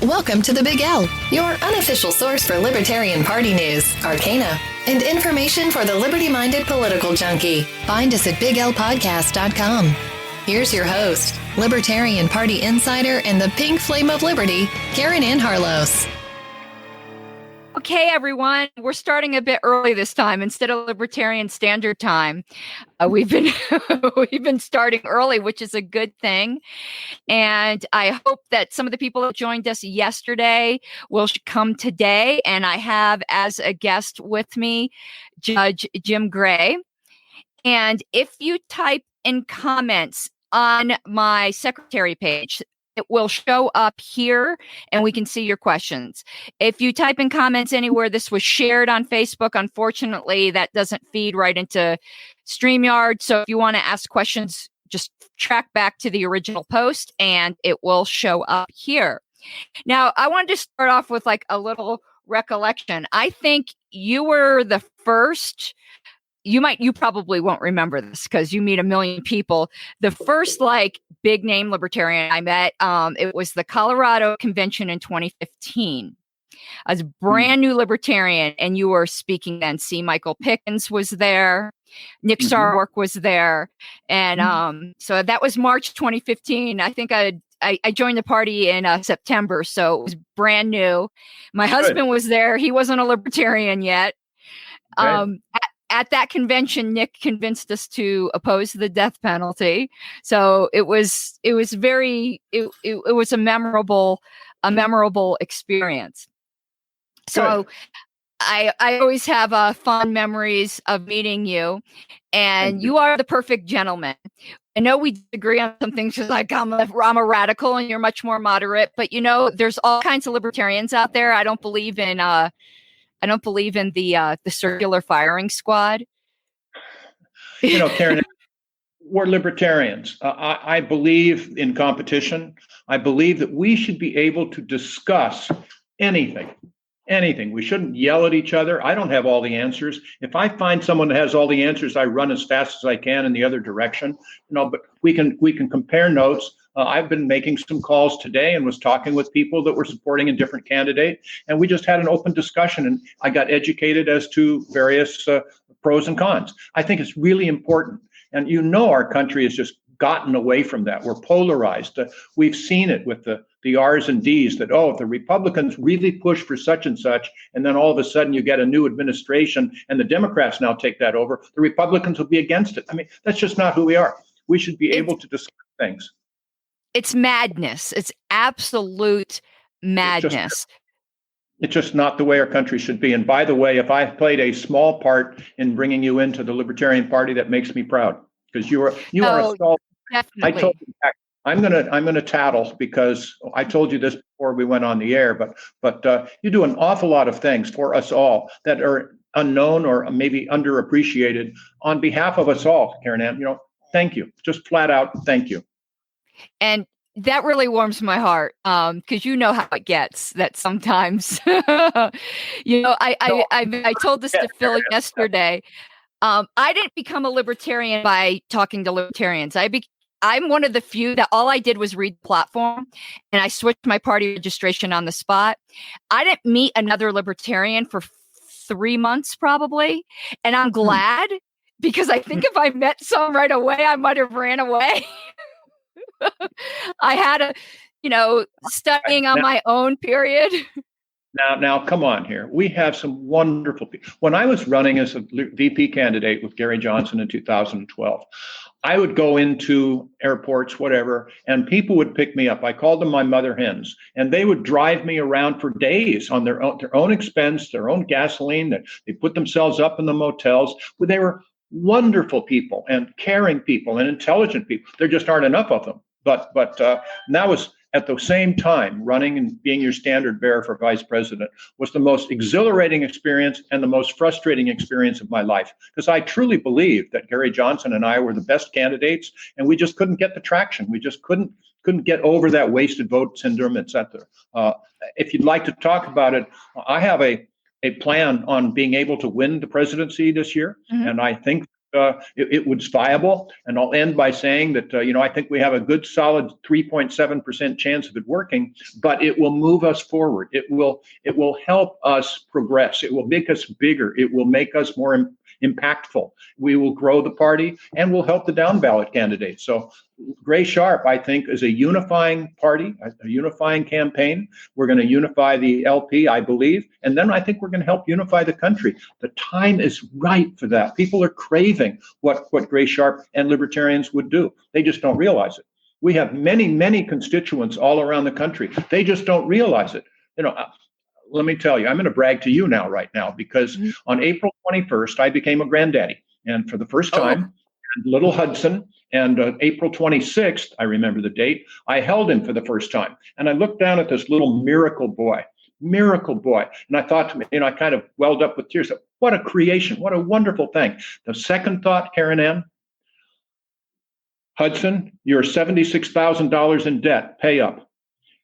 Welcome to the Big L, your unofficial source for Libertarian Party news, arcana, and information for the liberty-minded political junkie. Find us at BL020.com. Here's your host, Libertarian Party insider and the pink flame of liberty, Caryn Ann. Okay, everyone, we're starting a bit early this time instead of Libertarian Standard Time. We've been starting early, which is a good thing. And I hope that some of the people that joined us yesterday will come today. And I have as a guest with me, Judge Jim Gray. And if you type in comments on my secretary page, it will show up here and we can see your questions. If you type in comments anywhere, this was shared on Facebook. Unfortunately, that doesn't feed right into StreamYard. So if you want to ask questions, just track back to the original post and it will show up here. Now, I wanted to start off with like a little recollection. I think you were the first. You probably won't remember this because you meet a million people. The first like big name libertarian I met, it was the Colorado convention in 2015. I was a brand new libertarian and you were speaking then. C. Michael Pickens was there. Nick Sarwark was there. And so that was March 2015. I think I joined the party in September. So it was brand new. My husband was there. He wasn't a libertarian yet. At that convention, Nick convinced us to oppose the death penalty. So it was a memorable experience. So I always have fond memories of meeting you, and you are the perfect gentleman. I know we disagree on some things, just like I'm a radical and you're much more moderate, but there's all kinds of libertarians out there. I don't believe in the circular firing squad. Caryn, we're libertarians. I believe in competition. I believe that we should be able to discuss anything. We shouldn't yell at each other. I don't have all the answers. If I find someone that has all the answers, I run as fast as I can in the other direction. But we can compare notes. I've been making some calls today and was talking with people that were supporting a different candidate. And we just had an open discussion and I got educated as to various pros and cons. I think it's really important. And our country has just gotten away from that. We're polarized. We've seen it with the R's and D's that, if the Republicans really push for such and such, and then all of a sudden you get a new administration and the Democrats now take that over, the Republicans will be against it. I mean, that's just not who we are. We should be able to discuss things. It's madness. It's absolute madness. It's just not the way our country should be. And by the way, if I played a small part in bringing you into the Libertarian Party, that makes me proud because you are a stalwart. Definitely. I told you, I'm gonna tattle because I told you this before we went on the air, but you do an awful lot of things for us all that are unknown or maybe underappreciated on behalf of us all, Caryn Ann. Thank you. Just flat out, thank you. And that really warms my heart because you know how it gets. That sometimes, I told this to Phil yesterday. I didn't become a libertarian by talking to libertarians. I'm one of the few that all I did was read the platform and I switched my party registration on the spot. I didn't meet another libertarian for 3 months probably. And I'm glad because I think if I met some right away, I might have ran away. I had studying on my own period. Now, come on here. We have some wonderful people. When I was running as a VP candidate with Gary Johnson in 2012, I would go into airports, whatever, and people would pick me up. I called them my mother hens, and they would drive me around for days on their own expense, their own gasoline. They put themselves up in the motels. They were wonderful people and caring people and intelligent people. There just aren't enough of them. But that was at the same time, running and being your standard bearer for vice president was the most exhilarating experience and the most frustrating experience of my life. Because I truly believe that Gary Johnson and I were the best candidates, and we just couldn't get the traction. We just couldn't get over that wasted vote syndrome, et cetera. If you'd like to talk about it, I have a plan on being able to win the presidency this year. Mm-hmm. And I think it was viable. And I'll end by saying that, I think we have a good solid 3.7% chance of it working, but it will move us forward. It will help us progress. It will make us bigger. It will make us more impactful. We will grow the party and will help the down ballot candidates. So Gray Sharpe, I think, is a unifying party, a unifying campaign. We're going to unify the LP, I believe, and then I think we're going to help unify the country. The time is right for that. People are craving what Gray Sharpe and libertarians would do. They just don't realize it. We have many, many constituents all around the country. They just don't realize it. Let me tell you, I'm going to brag to you right now, because on April 21st, I became a granddaddy. And for the first time, little Hudson, and April 26th, I remember the date, I held him for the first time. And I looked down at this little miracle boy. And I thought to me, I kind of welled up with tears. What a creation. What a wonderful thing. The second thought, Caryn Ann, Hudson, you're $76,000 in debt. Pay up.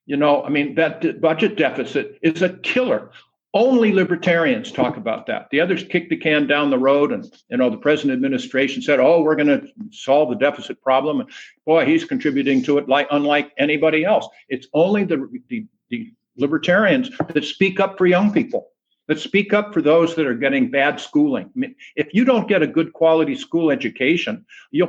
That budget deficit is a killer. Only libertarians talk about that. The others kick the can down the road, and the present administration said, we're going to solve the deficit problem. And boy, he's contributing to it unlike anybody else. It's only the libertarians that speak up for young people, that speak up for those that are getting bad schooling. If you don't get a good quality school education, the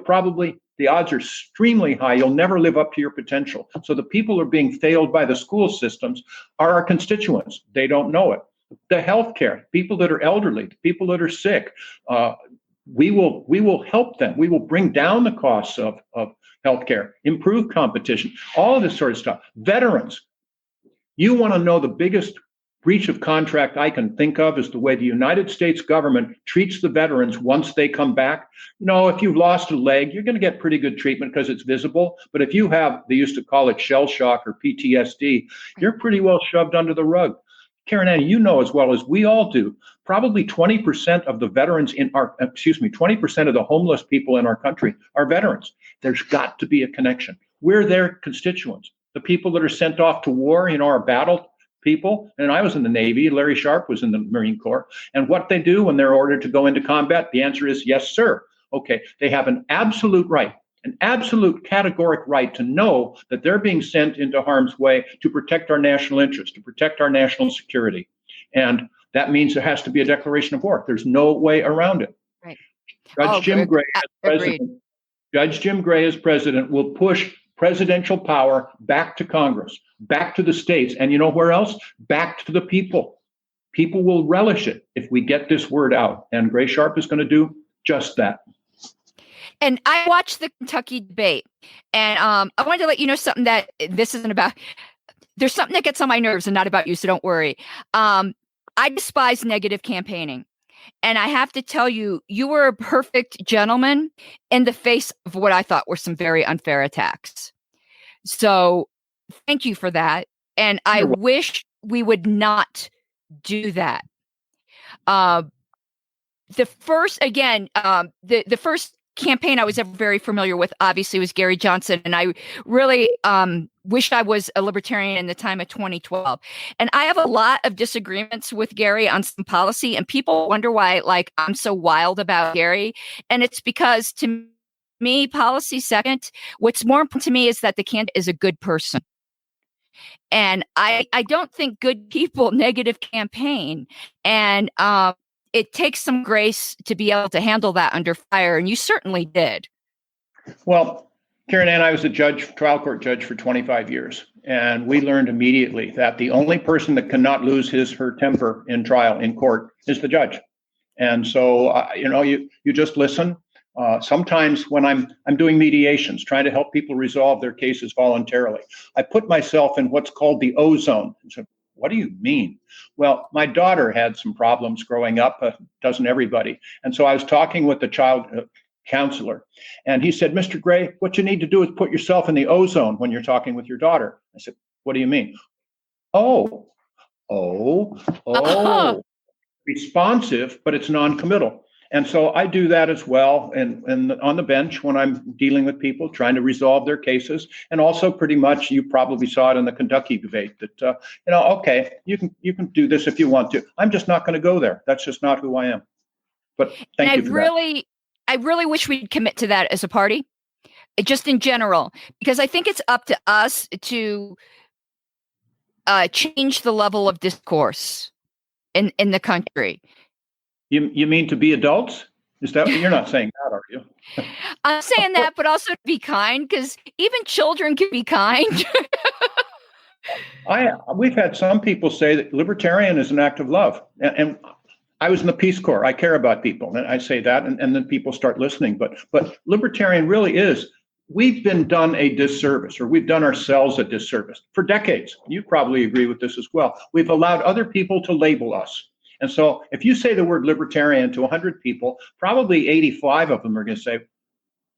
odds are extremely high. You'll never live up to your potential. So the people who are being failed by the school systems are our constituents. They don't know it. The healthcare, people that are elderly, people that are sick, we will help them. We will bring down the costs of healthcare, improve competition, all of this sort of stuff. Veterans, you want to know the biggest breach of contract I can think of is the way the United States government treats the veterans once they come back. If you've lost a leg, you're going to get pretty good treatment because it's visible. But if you have, they used to call it shell shock or PTSD, you're pretty well shoved under the rug. Caryn Ann, you know as well as we all do, probably 20% of the veterans 20% of the homeless people in our country are veterans. There's got to be a connection. We're their constituents. The people that are sent off to war, are battle people. And I was in the Navy. Larry Sharpe was in the Marine Corps. And what they do when they're ordered to go into combat, the answer is yes, sir. Okay, they have an absolute categoric right to know that they're being sent into harm's way to protect our national interest, to protect our national security. And that means there has to be a declaration of war. There's no way around it. Right. Judge Jim Gray as president will push presidential power back to Congress, back to the states, and where else? Back to the people. People will relish it if we get this word out. And Gray Sharpe is going to do just that. And I watched the Kentucky debate, and I wanted to let you know something that this isn't about. There's something that gets on my nerves and not about you, so don't worry. I despise negative campaigning. And I have to tell you, you were a perfect gentleman in the face of what I thought were some very unfair attacks. So thank you for that. And I wish we would not do that. The first campaign I was ever very familiar with, obviously, was Gary Johnson. And I really wished I was a libertarian in the time of 2012. And I have a lot of disagreements with Gary on some policy, and people wonder why, I'm so wild about Gary. And it's because, to me, policy second. What's more important to me is that the candidate is a good person. And I don't think good people negative campaign. And it takes some grace to be able to handle that under fire, and you certainly did. Well, Caryn Ann, I was a trial court judge for 25 years, and we learned immediately that the only person that cannot lose her temper in trial in court is the judge. And so, you just listen. Sometimes when I'm doing mediations, trying to help people resolve their cases voluntarily, I put myself in what's called the O zone. So, what do you mean? Well, my daughter had some problems growing up, doesn't everybody? And so I was talking with the child counselor, and he said, Mr. Gray, what you need to do is put yourself in the O zone when you're talking with your daughter. I said, what do you mean? Oh, responsive, but it's non-committal. And so I do that as well, and on the bench when I'm dealing with people, trying to resolve their cases, and also pretty much, you probably saw it in the Kentucky debate that okay, you can do this if you want to. I'm just not going to go there. That's just not who I am. But thank you for that. I really wish we'd commit to that as a party, just in general, because I think it's up to us to change the level of discourse in the country. You mean to be adults? Is that you're not saying that, are you? I'm saying that, but also to be kind, because even children can be kind. We've had some people say that libertarian is an act of love, and I was in the Peace Corps. I care about people, and I say that, and then people start listening. But libertarian really is. We've been done a disservice, or we've done ourselves a disservice for decades. You probably agree with this as well. We've allowed other people to label us. And so if you say the word libertarian to 100 people, probably 85 of them are going to say,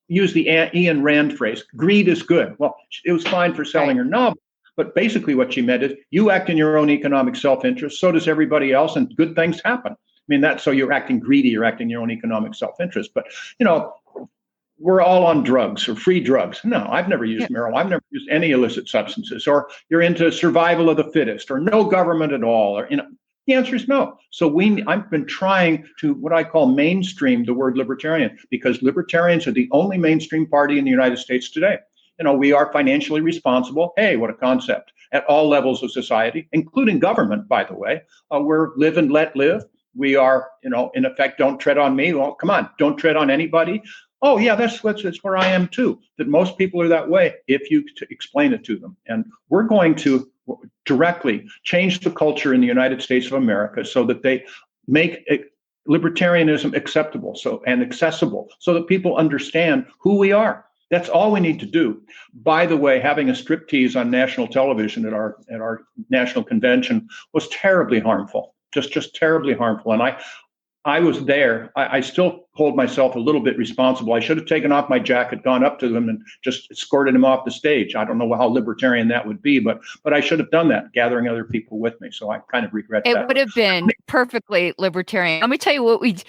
use the Ian Rand phrase, greed is good. Well, it was fine for selling her novel, but basically what she meant is you act in your own economic self-interest, so does everybody else, and good things happen. I mean, that's so you're acting greedy, you're acting in your own economic self-interest. But, we're all on drugs or free drugs. No, I've never used marijuana. I've never used any illicit substances. Or you're into survival of the fittest, or no government at all. Or the answer is no. So I've been trying to what I call mainstream the word libertarian, because libertarians are the only mainstream party in the United States today. We are financially responsible. Hey, what a concept! At all levels of society, including government, by the way. We're live and let live. We are, in effect, don't tread on me. Well, come on, don't tread on anybody. Oh, yeah, that's where I am, too, that most people are that way if you explain it to them. And we're going to directly change the culture in the United States of America so that they make libertarianism acceptable and accessible so that people understand who we are. That's all we need to do. By the way, having a striptease on national television at our national convention was terribly harmful, just terribly harmful. And I was there. I still hold myself a little bit responsible. I should have taken off my jacket, gone up to them, and just escorted him off the stage. I don't know how libertarian that would be, but I should have done that, gathering other people with me. So I kind of regret that. It would have been perfectly libertarian. Let me tell you what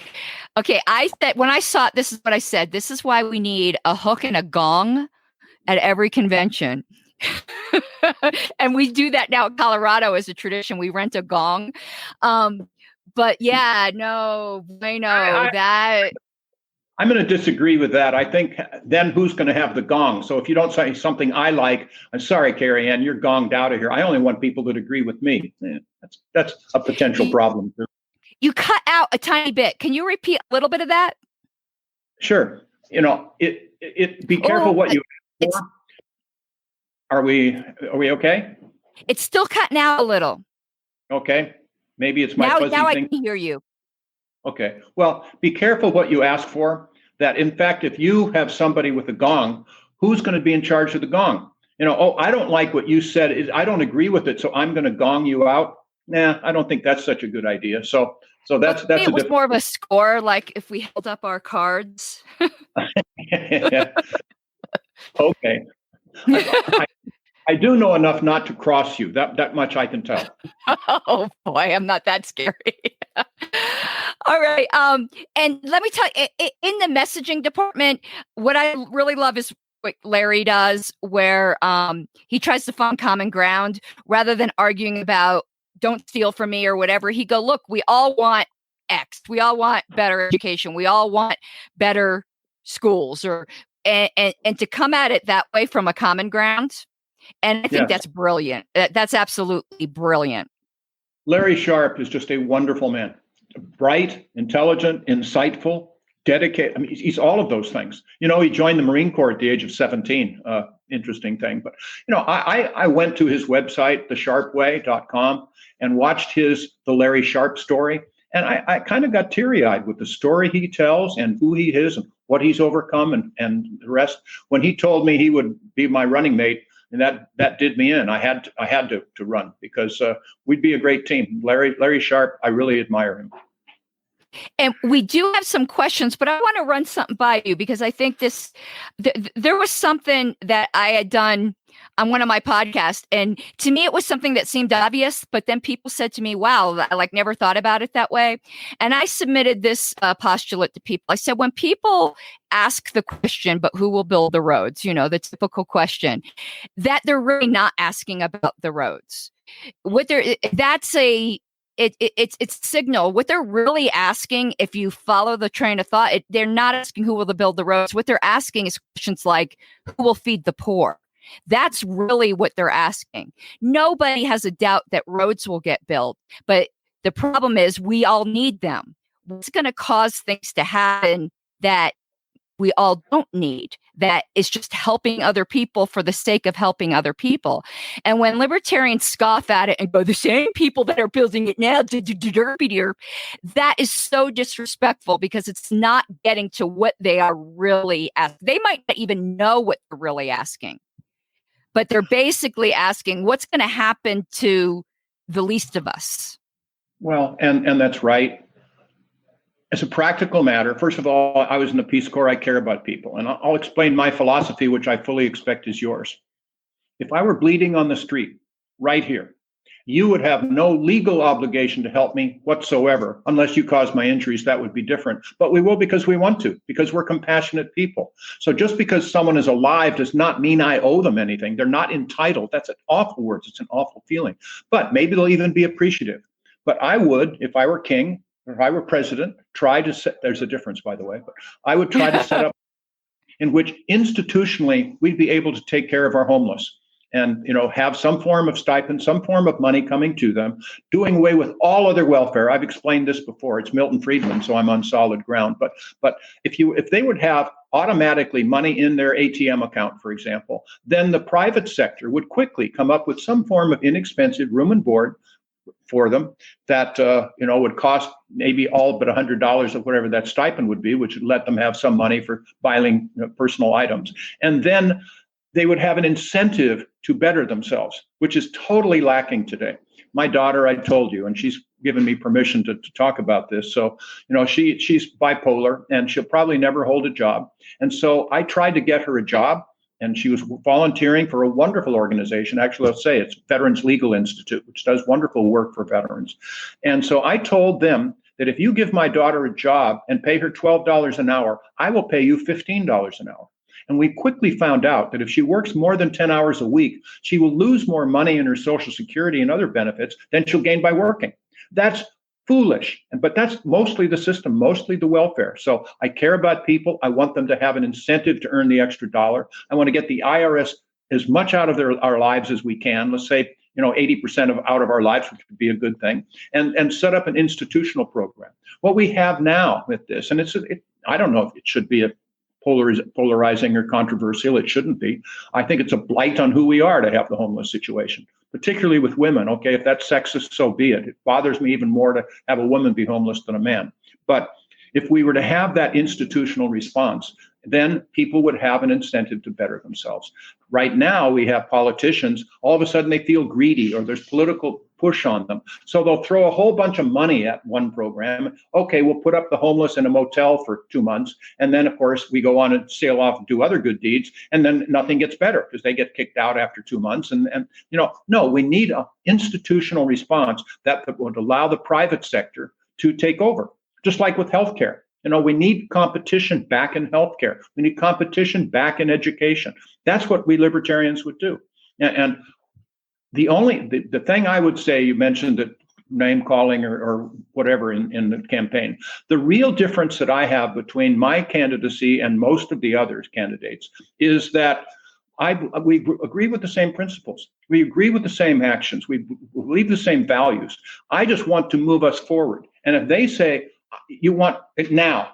okay, I said, when I saw it, this is what I said. This is why we need a hook and a gong at every convention. And we do that now in Colorado as a tradition. We rent a gong. But yeah, no, I know that. I'm going to disagree with that. I think then who's going to have the gong? So if you don't say something I like, I'm sorry, Caryn Ann, you're gonged out of here. I only want people that agree with me. That's a potential problem. You cut out a tiny bit. Can you repeat a little bit of that? Sure. Be careful what you ask for. Are we okay? It's still cutting out a little. Okay. Maybe it's my fuzzy thing. Now I can hear you. Okay. Well, be careful what you ask for. That, in fact, if you have somebody with a gong, who's going to be in charge of the gong? I don't like what you said. I don't agree with it, so I'm going to gong you out. Nah, I don't think that's such a good idea. So that's it was more of a score, like if we held up our cards. Okay. I do know enough not to cross you. That much I can tell. Oh boy, I'm not that scary. All right. And let me tell you, in the messaging department, what I really love is what Larry does, where he tries to find common ground rather than arguing about don't steal from me or whatever. He go, look, we all want X. We all want better education. We all want better schools, and to come at it that way from a common ground. And I think that's brilliant. That's absolutely brilliant. Larry Sharpe is just a wonderful man. Bright, intelligent, insightful, dedicated. I mean, he's all of those things. He joined the Marine Corps at the age of 17. Interesting thing. But, I went to his website, thesharpeway.com, and watched the Larry Sharpe story. And I kind of got teary-eyed with the story he tells and who he is and what he's overcome and the rest. When he told me he would be my running mate, and that did me in. I had to run because we'd be a great team. Larry Sharpe, I really admire him. And we do have some questions, but I want to run something by you because I think there was something that I had done on one of my podcasts, and to me it was something that seemed obvious, but then people said to me, wow, I never thought about it that way. And I submitted this postulate to people. I said, when people ask the question, but who will build the roads? The typical question, that they're really not asking about the roads. That's it's signal. What they're really asking, if you follow the train of thought, they're not asking who will build the roads. What they're asking is questions like, who will feed the poor? That's really what they're asking. Nobody has a doubt that roads will get built, but the problem is we all need them. What's going to cause things to happen that we all don't need, that is just helping other people for the sake of helping other people? And when libertarians scoff at it and go, the same people that are building it now, that is so disrespectful, because it's not getting to what they are really asking. They might not even know what they're really asking, but they're basically asking what's going to happen to the least of us. Well, and that's right. As a practical matter, first of all, I was in the Peace Corps. I care about people. And I'll explain my philosophy, which I fully expect is yours. If I were bleeding on the street right here, you would have no legal obligation to help me whatsoever, unless you caused my injuries. That would be different. But we will, because we want to, because we're compassionate people. So just because someone is alive does not mean I owe them anything. They're not entitled. That's an awful word. It's an awful feeling. But maybe they'll even be appreciative. But I would, if I were king, or if I were president, try to set, there's a difference, by the way, but I would try to set up in which institutionally we'd be able to take care of our homeless and, have some form of stipend, some form of money coming to them, doing away with all other welfare. I've explained this before. It's Milton Friedman, so I'm on solid ground. But if they would have automatically money in their ATM account, for example, then the private sector would quickly come up with some form of inexpensive room and board for them that would cost maybe all but $100 of whatever that stipend would be, which would let them have some money for buying personal items. And then they would have an incentive to better themselves, which is totally lacking today. My daughter, I told you, and she's given me permission to talk about this. So, she's bipolar and she'll probably never hold a job. And so I tried to get her a job. And she was volunteering for a wonderful organization. Actually, I'll say it's Veterans Legal Institute, which does wonderful work for veterans. And so I told them that if you give my daughter a job and pay her $12 an hour, I will pay you $15 an hour. And we quickly found out that if she works more than 10 hours a week, she will lose more money in her Social Security and other benefits than she'll gain by working. That's foolish. But that's mostly the system, mostly the welfare. So I care about people. I want them to have an incentive to earn the extra dollar. I want to get the IRS as much out of our lives as we can. Let's say, 80% out of our lives, which would be a good thing, and set up an institutional program. What we have now with this, and I don't know if it should be a polarizing or controversial. It shouldn't be. I think it's a blight on who we are to have the homeless situation, particularly with women. Okay, if that's sexist, so be it. It bothers me even more to have a woman be homeless than a man. But if we were to have that institutional response, then people would have an incentive to better themselves. Right now, we have politicians, all of a sudden they feel greedy or there's political push on them. So they'll throw a whole bunch of money at one program. Okay, we'll put up the homeless in a motel for 2 months. And then, of course, we go on and sail off and do other good deeds. And then nothing gets better because they get kicked out after 2 months. No, we need an institutional response that would allow the private sector to take over, just like with healthcare. We need competition back in healthcare. We need competition back in education. That's what we libertarians would do. And the thing I would say, you mentioned that name calling or whatever in the campaign. The real difference that I have between my candidacy and most of the other candidates is that we agree with the same principles. We agree with the same actions. We believe the same values. I just want to move us forward. And if they say, you want it now,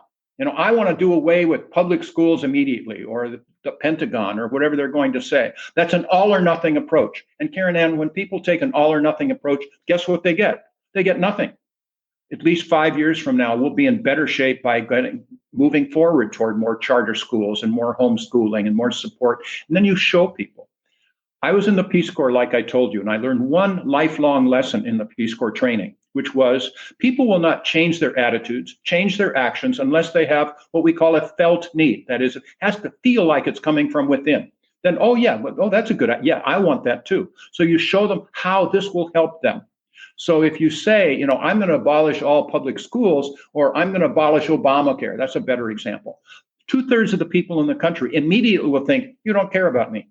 I want to do away with public schools immediately, or the Pentagon, or whatever they're going to say. That's an all or nothing approach. And Caryn Ann, when people take an all or nothing approach, guess what they get? They get nothing. At least 5 years from now, we'll be in better shape by moving forward toward more charter schools and more homeschooling and more support. And then you show people. I was in the Peace Corps, like I told you, and I learned one lifelong lesson in the Peace Corps training, which was people will not change their attitudes, change their actions, unless they have what we call a felt need. That is, it has to feel like it's coming from within. Then, that's a good idea. Yeah, I want that too. So you show them how this will help them. So if you say, I'm going to abolish all public schools, or I'm going to abolish Obamacare, that's a better example. 2/3 of the people in the country immediately will think, you don't care about me.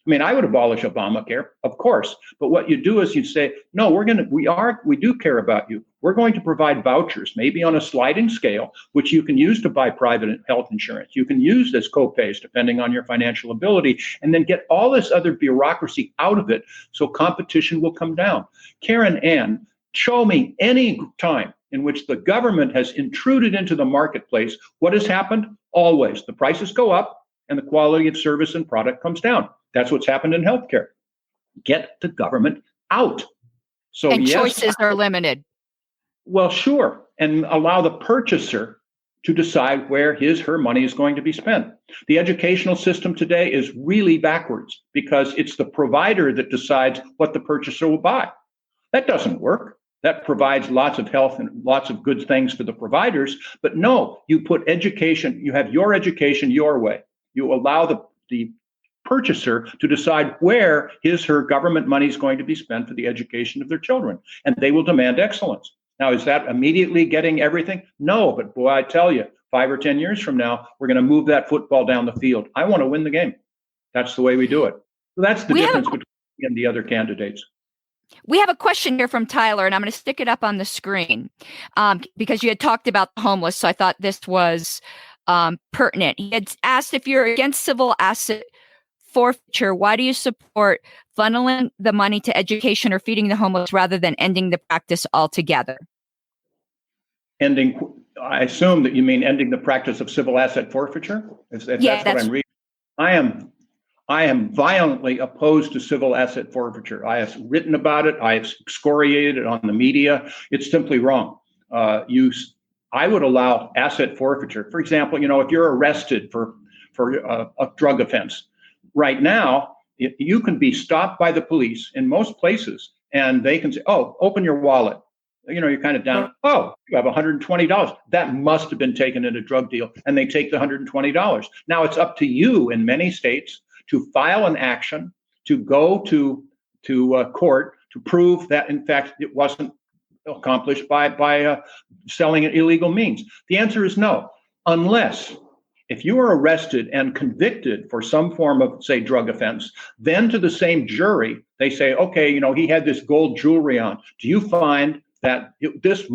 I mean, I would abolish Obamacare, of course. But what you do is you say, no, we do care about you. We're going to provide vouchers, maybe on a sliding scale, which you can use to buy private health insurance. You can use as co-pays depending on your financial ability, and then get all this other bureaucracy out of it so competition will come down. Caryn Ann, show me any time in which the government has intruded into the marketplace. What has happened? Always. The prices go up and the quality of service and product comes down. That's what's happened in healthcare. Get the government out. So and yes, choices are limited. Well, sure. And allow the purchaser to decide where her money is going to be spent. The educational system today is really backwards because it's the provider that decides what the purchaser will buy. That doesn't work. That provides lots of health and lots of good things for the providers. But no, you put education, you have your education your way. You allow the purchaser to decide where her government money is going to be spent for the education of their children. And they will demand excellence. Now, is that immediately getting everything? No, but boy, I tell you, 5 or 10 years from now, we're going to move that football down the field. I want to win the game. That's the way we do it. So that's the difference between me and the other candidates. We have a question here from Tyler, and I'm going to stick it up on the screen because you had talked about the homeless, so I thought this was pertinent. He had asked if you're against civil asset forfeiture, why do you support funneling the money to education or feeding the homeless rather than ending the practice altogether? I assume that you mean ending the practice of civil asset forfeiture? That's what I'm reading. I am violently opposed to civil asset forfeiture. I have written about it. I have excoriated it on the media. It's simply wrong. I would allow asset forfeiture. For example, if you're arrested for a drug offense, right now, you can be stopped by the police in most places, and they can say, "Oh, open your wallet." You're kind of down. "Oh, you have $120. That must have been taken in a drug deal," and they take the $120. Now it's up to you in many states to file an action, to go to court to prove that in fact it wasn't accomplished by selling an illegal means. The answer is no, unless if you are arrested and convicted for some form of, say, drug offense, then to the same jury, they say, okay, he had this gold jewelry on. Do you find that this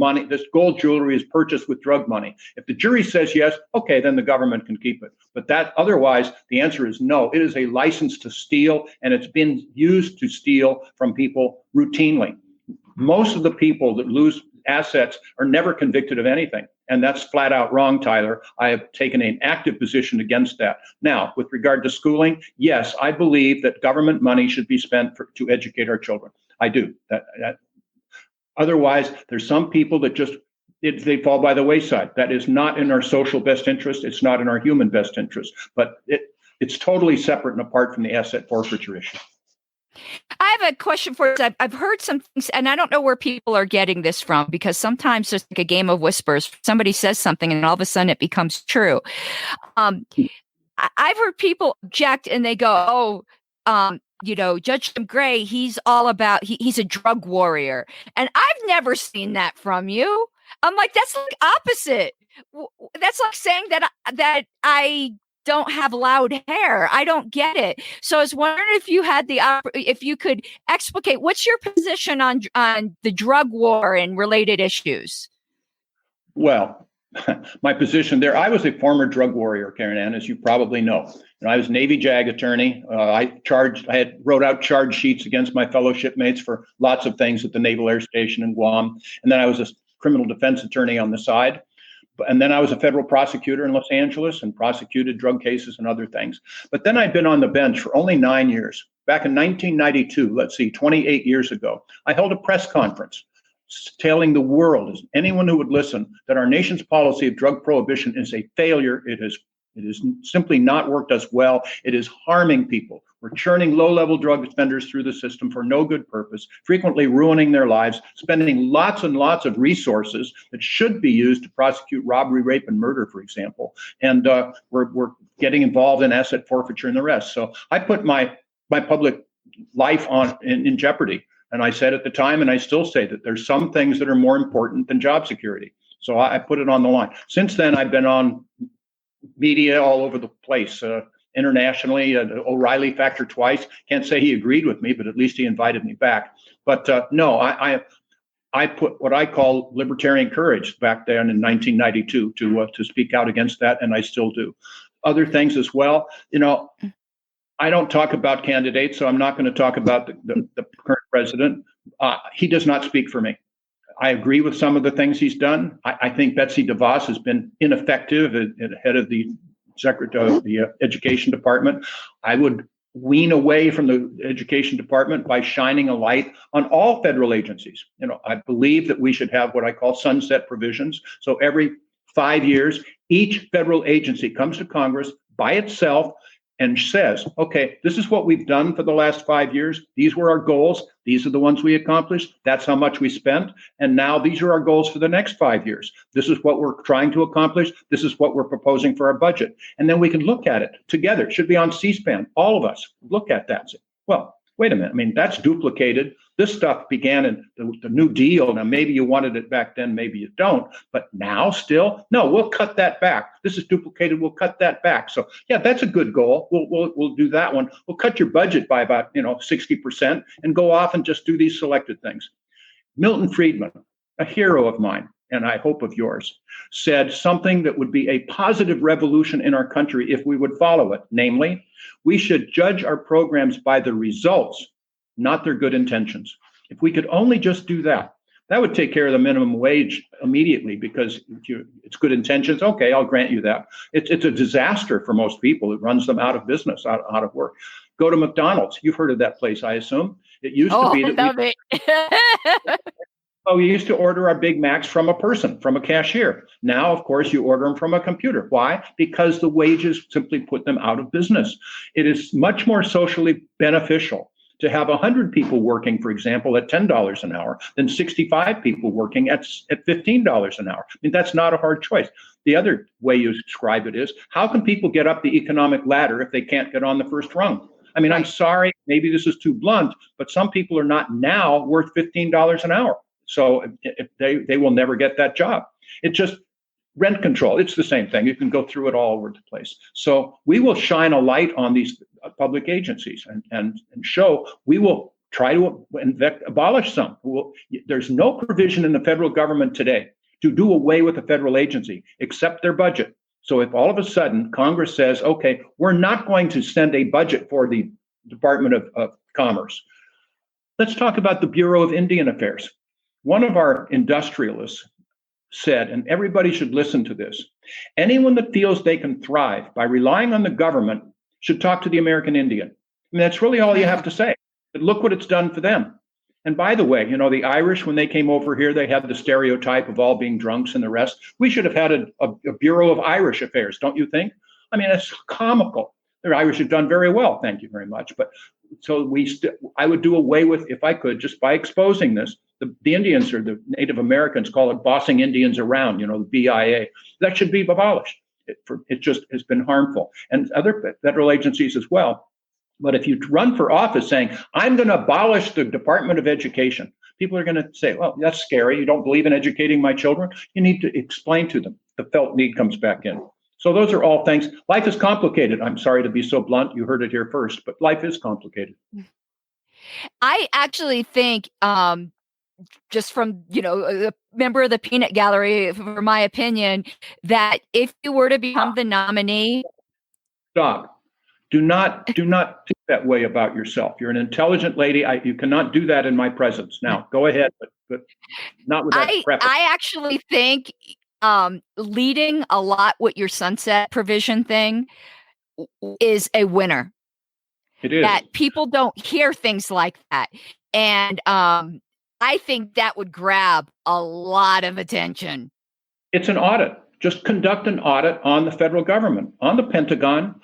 gold jewelry is purchased with drug money? If the jury says yes, okay, then the government can keep it. But otherwise, the answer is no. It is a license to steal, and it's been used to steal from people routinely. Most of the people that lose assets are never convicted of anything. And that's flat out wrong, Tyler. I have taken an active position against that. Now, with regard to schooling, yes, I believe that government money should be spent to educate our children. I do. Otherwise, there's some people that they fall by the wayside. That is not in our social best interest. It's not in our human best interest. But it's totally separate and apart from the asset forfeiture issue. I have a question for you. I've heard some things, and I don't know where people are getting this from, because sometimes there's like a game of whispers. Somebody says something, and all of a sudden it becomes true. I've heard people object, and they go, Judge Jim Gray, he's all about, he's a drug warrior. And I've never seen that from you. I'm like, that's like opposite. That's like saying that I don't have loud hair. I don't get it. So I was wondering if you had if you could explicate, what's your position on the drug war and related issues? Well, my position there, I was a former drug warrior, Caryn Ann, as you probably know. I was Navy JAG attorney. I wrote out charge sheets against my fellow shipmates for lots of things at the Naval Air Station in Guam. And then I was a criminal defense attorney on the side. And then I was a federal prosecutor in Los Angeles and prosecuted drug cases and other things. But then I'd been on the bench for only 9 years. Back in 1992, 28 years ago, I held a press conference telling the world, anyone who would listen, that our nation's policy of drug prohibition is a failure. It has simply not worked us well. It is harming people. We're churning low-level drug offenders through the system for no good purpose, frequently ruining their lives, spending lots and lots of resources that should be used to prosecute robbery, rape, and murder, for example. And we're getting involved in asset forfeiture and the rest. So I put my public life in jeopardy. And I said at the time, and I still say, that there's some things that are more important than job security. So I put it on the line. Since then, I've been on media all over the place, internationally, O'Reilly factor twice. Can't say he agreed with me, but at least he invited me back. But no, I put what I call libertarian courage back then in 1992 to speak out against that, and I still do. Other things as well. I don't talk about candidates, so I'm not going to talk about the current president. He does not speak for me. I agree with some of the things he's done. I think Betsy DeVos has been ineffective at head of the Secretary of the Education Department. I would wean away from the Education Department by shining a light on all federal agencies. I believe that we should have what I call sunset provisions. So every 5 years, each federal agency comes to Congress by itself and says, okay, this is what we've done for the last 5 years. These were our goals. These are the ones we accomplished. That's how much we spent. And now these are our goals for the next 5 years. This is what we're trying to accomplish. This is what we're proposing for our budget. And then we can look at it together. It should be on C-SPAN. All of us look at that and say, well, wait a minute. I mean, that's duplicated. This stuff began in the New Deal. Now, maybe you wanted it back then, maybe you don't. But now still, no, we'll cut that back. This is duplicated. We'll cut that back. So, yeah, that's a good goal. We'll do that one. We'll cut your budget by about 60% and go off and just do these selected things. Milton Friedman, a hero of mine, and I hope of yours, said something that would be a positive revolution in our country if we would follow it. Namely, we should judge our programs by the results, not their good intentions. If we could only just do that, that would take care of the minimum wage immediately, because it's good intentions. Okay, I'll grant you that. It's a disaster for most people. It runs them out of business, out of work. Go to McDonald's. You've heard of that place, I assume. It used to be that we used to order our Big Macs from a person, from a cashier. Now, of course, you order them from a computer. Why? Because the wages simply put them out of business. It is much more socially beneficial to have 100 people working, for example, at $10 an hour than 65 people working at $15 an hour. I mean, that's not a hard choice. The other way you describe it is, how can people get up the economic ladder if they can't get on the first rung? I mean, I'm sorry, maybe this is too blunt, but some people are not now worth $15 an hour. So if they will never get that job. It's just rent control. It's the same thing. You can go through it all over the place. So we will shine a light on these public agencies and show we will try to abolish some. There's no provision in the federal government today to do away with a federal agency except their budget. So if all of a sudden Congress says, okay, we're not going to send a budget for the Department of Commerce. Let's talk about the Bureau of Indian Affairs. One of our industrialists said, and everybody should listen to this, anyone that feels they can thrive by relying on the government should talk to the American Indian. I mean, that's really all you have to say. But look what it's done for them. And by the way, the Irish, when they came over here, they had the stereotype of all being drunks and the rest. We should have had a Bureau of Irish Affairs, don't you think? I mean, it's comical. The Irish have done very well, thank you very much. But so I would do away with, if I could, just by exposing this. The Indians, or the Native Americans, call it bossing Indians around, the BIA. That should be abolished. It just has been harmful. And other federal agencies as well. But if you run for office saying, I'm going to abolish the Department of Education, people are going to say, well, that's scary. You don't believe in educating my children? You need to explain to them. The felt need comes back in. So those are all things. Life is complicated. I'm sorry to be so blunt. You heard it here first, but life is complicated. I actually think, just from, a member of the peanut gallery, for my opinion, that if you were to become the nominee. Stop. Do not think that way about yourself. You're an intelligent lady. You cannot do that in my presence. Now, go ahead, but not with that preface. I actually think leading a lot with your sunset provision thing is a winner. It is. That people don't hear things like that. And I think that would grab a lot of attention. It's an audit. Just conduct an audit on the federal government, on the Pentagon,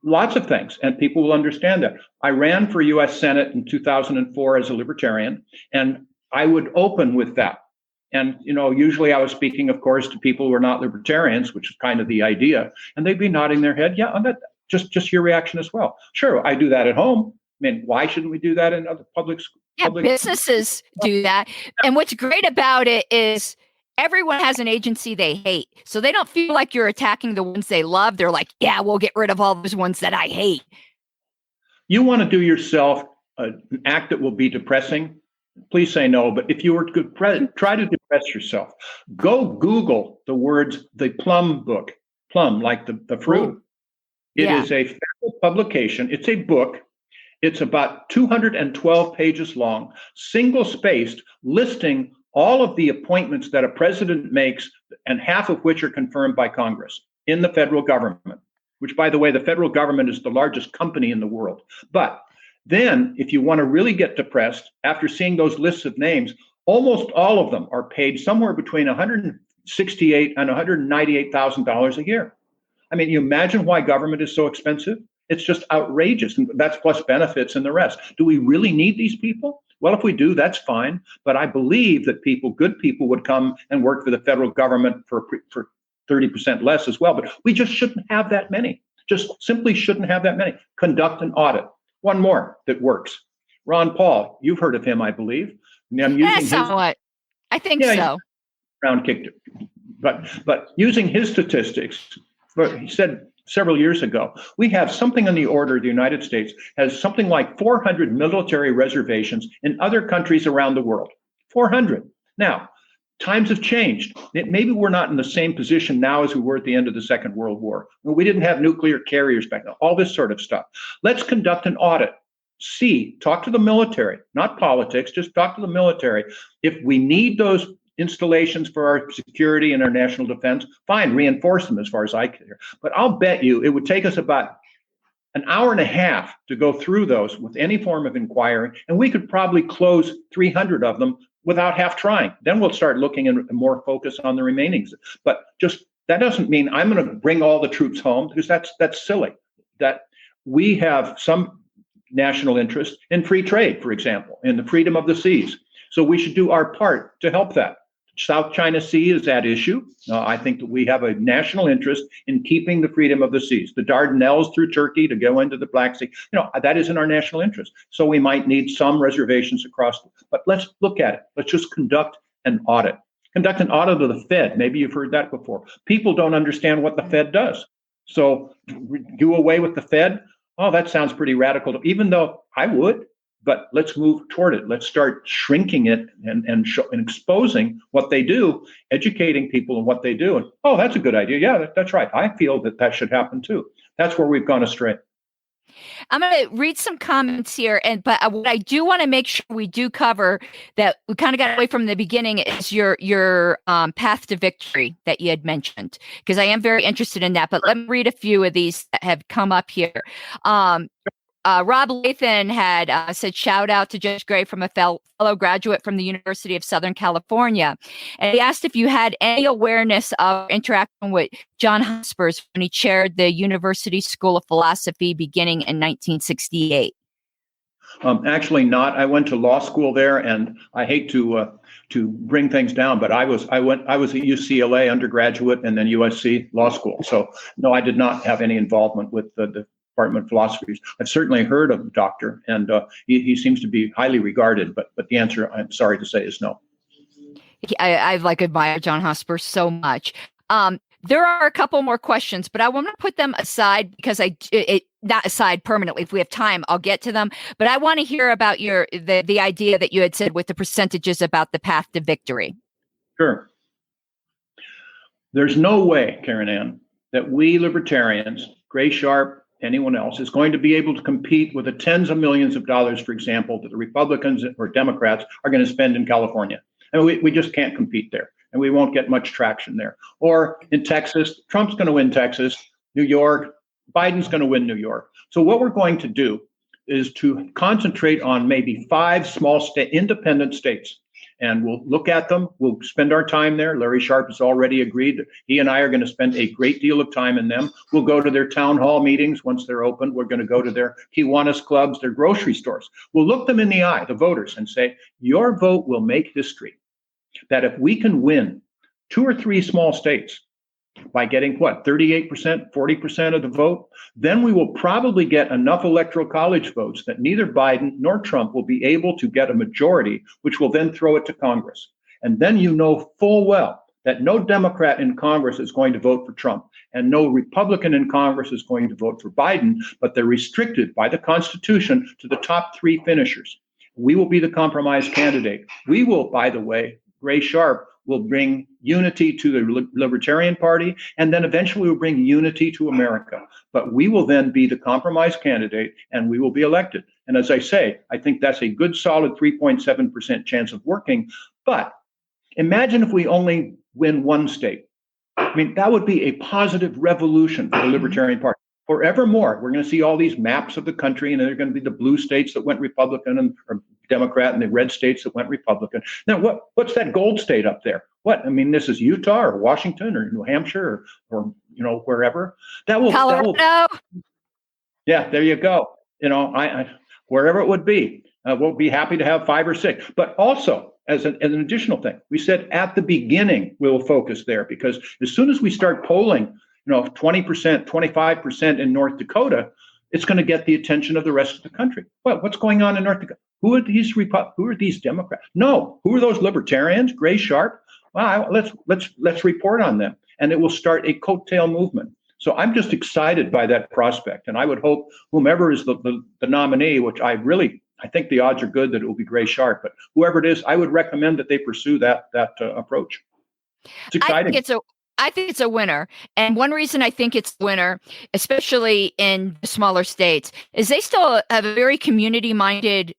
lots of things, and people will understand that. I ran for U.S. Senate in 2004 as a libertarian, and I would open with that. And, usually I was speaking, of course, to people who are not libertarians, which is kind of the idea, and they'd be nodding their head. Yeah, that, just your reaction as well. Sure, I do that at home. I mean, why shouldn't we do that in other public schools? Yeah, businesses do that. And what's great about it is everyone has an agency they hate. So they don't feel like you're attacking the ones they love. They're like, yeah, we'll get rid of all those ones that I hate. You want to do yourself an act that will be depressing? Please say no. But if you were to try to depress yourself, go Google the words, the Plum book, plum, like the fruit. Ooh. It is a federal publication. It's a book. It's about 212 pages long, single-spaced, listing all of the appointments that a president makes, and half of which are confirmed by Congress in the federal government, which, by the way, the federal government is the largest company in the world. But then, if you want to really get depressed, after seeing those lists of names, almost all of them are paid somewhere between $168,000 and $198,000 a year. I mean, you imagine why government is so expensive? It's just outrageous. And that's plus benefits and the rest. Do we really need these people? Well, if we do, that's fine. But I believe that good people would come and work for the federal government for 30% less as well. But we just shouldn't have that many. Just simply shouldn't have that many. Conduct an audit. One more that works. Ron Paul, you've heard of him, I believe. Somewhat. I think so. Round kicked it. But using his statistics, he said several years ago, we have something on the order, the United States has something like 400 military reservations in other countries around the world. 400. Now, times have changed. Maybe we're not in the same position now as we were at the end of the Second World War. We didn't have nuclear carriers back then, all this sort of stuff. Let's conduct an audit. Talk to the military, not politics, just talk to the military. If we need those installations for our security and our national defense, fine, reinforce them as far as I care. But I'll bet you it would take us about an hour and a half to go through those with any form of inquiry, and we could probably close 300 of them without half trying. Then we'll start looking and more focus on the remaining. But just that doesn't mean I'm going to bring all the troops home, because that's silly. That we have some national interest in free trade, for example, in the freedom of the seas. So we should do our part to help that. South China Sea is at issue. I think that we have a national interest in keeping the freedom of the seas. The Dardanelles through Turkey to go into the Black Sea, that is in our national interest. So we might need some reservations across. But let's look at it. Let's just conduct an audit. Conduct an audit of the Fed. Maybe you've heard that before. People don't understand what the Fed does. So do away with the Fed. Oh, that sounds pretty radical, even though I would. But let's move toward it. Let's start shrinking it and exposing what they do, educating people on what they do. And, oh, that's a good idea. Yeah, that's right. I feel that should happen too. That's where we've gone astray. I'm going to read some comments here, but what I do want to make sure we do cover that we kind of got away from the beginning is your path to victory that you had mentioned, because I am very interested in that. But let me read a few of these that have come up here. Rob Lathan had said, shout out to Judge Gray from a fellow graduate from the University of Southern California. And he asked if you had any awareness of interaction with John Hospers when he chaired the University School of Philosophy beginning in 1968. Actually not. I went to law school there, and I hate to bring things down, but I was at UCLA undergraduate and then USC law school. So no, I did not have any involvement with the Department of Philosophy. I've certainly heard of the doctor, and he seems to be highly regarded, but the answer, I'm sorry to say, is no. I admire John Hosper so much. There are a couple more questions, but I want to put them aside because not aside permanently. If we have time, I'll get to them. But I want to hear about the idea that you had said with the percentages about the path to victory. Sure. There's no way, Caryn Ann, that we libertarians, Gray Sharpe, anyone else, is going to be able to compete with the tens of millions of dollars, for example, that the Republicans or Democrats are going to spend in California. And we just can't compete there, and we won't get much traction there. Or in Texas, Trump's going to win Texas, New York, Biden's going to win New York. So what we're going to do is to concentrate on maybe 5 small independent states. And we'll look at them. We'll spend our time there. Larry Sharpe has already agreed that he and I are going to spend a great deal of time in them. We'll go to their town hall meetings once they're open. We're going to go to their Kiwanis clubs, their grocery stores. We'll look them in the eye, the voters, and say, your vote will make history. That if we can win 2 or 3 small states by getting 38%, 40% of the vote, then we will probably get enough electoral college votes that neither Biden nor Trump will be able to get a majority, which will then throw it to Congress. And then you know full well that no Democrat in Congress is going to vote for Trump and no Republican in Congress is going to vote for Biden, but they're restricted by the Constitution to the top 3 finishers. We will be the compromise candidate. We will, by the way, Ray Sharpe will bring unity to the Libertarian Party, and then eventually will bring unity to America. But we will then be the compromise candidate, and we will be elected. And as I say, I think that's a good, solid 3.7% chance of working. But imagine if we only win one state. I mean, that would be a positive revolution for the Libertarian Party. Forevermore, we're going to see all these maps of the country, and they're going to be the blue states that went Republican or Democrat, and the red states that went Republican. Now, what's that gold state up there? What? I mean, this is Utah or Washington or New Hampshire or wherever. Colorado. Yeah, there you go. I wherever it would be, we'll be happy to have 5 or 6. But also, as an additional thing, we said at the beginning we'll focus there, because as soon as we start polling, 20%, 25% in North Dakota, it's going to get the attention of the rest of the country. What's going on in North Dakota? Who are these Democrats? No, who are those libertarians? Ray Sharpe? Well, let's report on them, and it will start a coattail movement. So I'm just excited by that prospect, and I would hope whomever is the nominee, which I think the odds are good that it will be Ray Sharpe, but whoever it is, I would recommend that they pursue that approach. It's exciting. I think it's a winner. And one reason I think it's a winner, especially in the smaller states, is they still have a very community-minded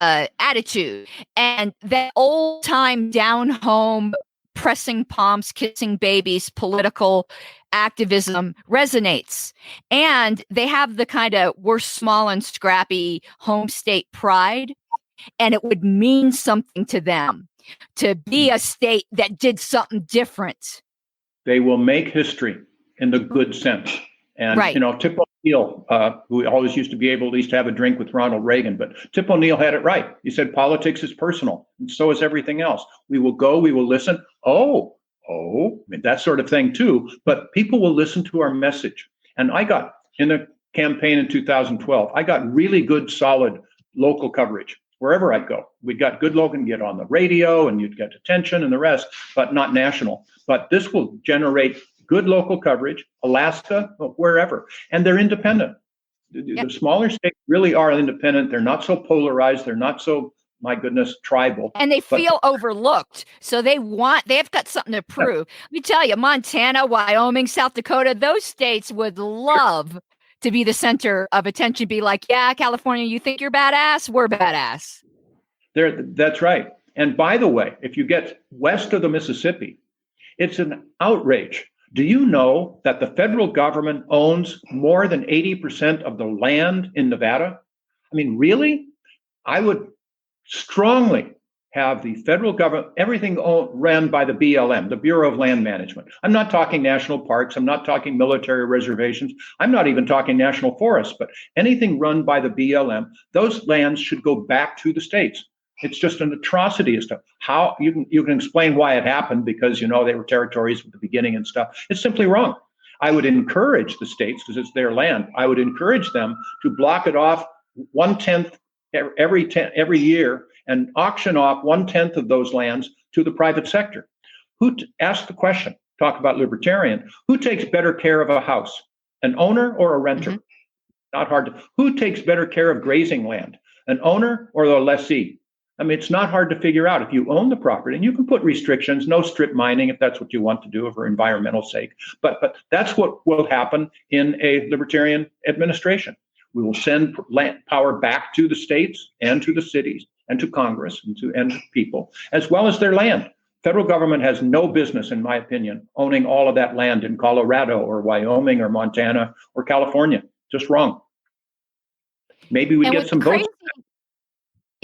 attitude. And that old-time down-home, pressing palms, kissing babies, political activism resonates. And they have the kind of we're small and scrappy home state pride. And it would mean something to them to be a state that did something different. They will make history in the good sense. And, right. Tip O'Neill, who always used to be able at least to have a drink with Ronald Reagan, but Tip O'Neill had it right. He said, politics is personal, and so is everything else. We will go, we will listen. I mean, that sort of thing too, but people will listen to our message. And I got, in the campaign in 2012, I got really good, solid local coverage. Wherever I go, we got good local, get on the radio and you'd get attention and the rest, but not national. But this will generate good local coverage, Alaska, wherever. And they're independent. Yep. The smaller states really are independent. They're not so polarized. They're not so, my goodness, tribal. And they feel overlooked. So they've got something to prove. Yeah. Let me tell you, Montana, Wyoming, South Dakota, those states would love to be the center of attention, be like, yeah, California, you think you're badass? We're badass. That's right. And by the way, if you get west of the Mississippi, it's an outrage. Do you know that the federal government owns more than 80% of the land in Nevada? I mean, really? I would strongly have the federal government, everything ran by the BLM, the Bureau of Land Management. I'm not talking national parks. I'm not talking military reservations. I'm not even talking national forests, but anything run by the BLM, those lands should go back to the states. It's just an atrocity as to how you can explain why it happened, because, they were territories at the beginning and stuff. It's simply wrong. I would encourage the states, because it's their land, I would encourage them to block it off 1/10 every year and auction off 1/10 of those lands to the private sector. Ask the question, talk about libertarian, who takes better care of a house, an owner or a renter? Mm-hmm. Not hard to, who takes better care of grazing land, an owner or the lessee? I mean, it's not hard to figure out. If you own the property, and you can put restrictions, no strip mining if that's what you want to do for environmental sake, but that's what will happen in a libertarian administration. We will send land power back to the states and to the cities and to Congress and to people, as well as their land. Federal government has no business, in my opinion, owning all of that land in Colorado or Wyoming or Montana or California. Just wrong. Maybe we get some votes.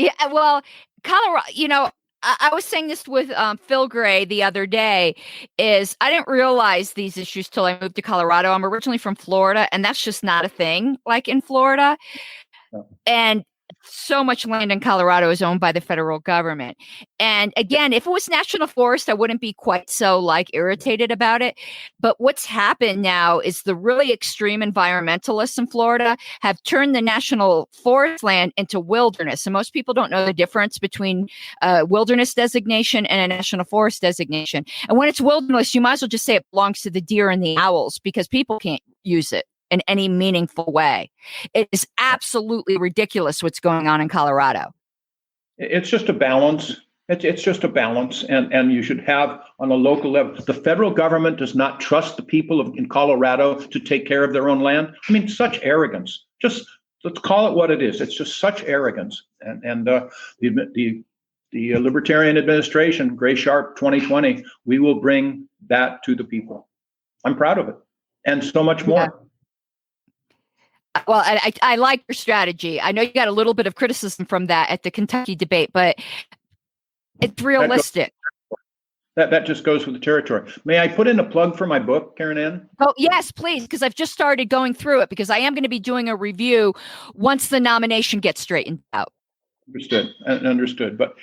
Yeah, well, Colorado, I was saying this with Phil Gray the other day, is I didn't realize these issues till I moved to Colorado. I'm originally from Florida, and that's just not a thing like in Florida. No. And so much land in Colorado is owned by the federal government. And again, if it was national forest, I wouldn't be quite so irritated about it. But what's happened now is the really extreme environmentalists in Florida have turned the national forest land into wilderness. And most people don't know the difference between wilderness designation and a national forest designation. And when it's wilderness, you might as well just say it belongs to the deer and the owls because people can't use it in any meaningful way. It is absolutely ridiculous what's going on in Colorado. It's just a balance. It's just a balance, and you should have on a local level. The federal government does not trust the people in Colorado to take care of their own land. I mean, such arrogance. Just let's call it what it is. It's just such arrogance. And the Libertarian administration, Gray Sharpe 2020, we will bring that to the people. I'm proud of it, and so much more. Yeah. Well, I like your strategy. I know you got a little bit of criticism from that at the Kentucky debate, but it's realistic. That just goes with the territory. May I put in a plug for my book, Caryn Ann? Oh, yes, please, because I've just started going through it because I am going to be doing a review once the nomination gets straightened out. Understood. But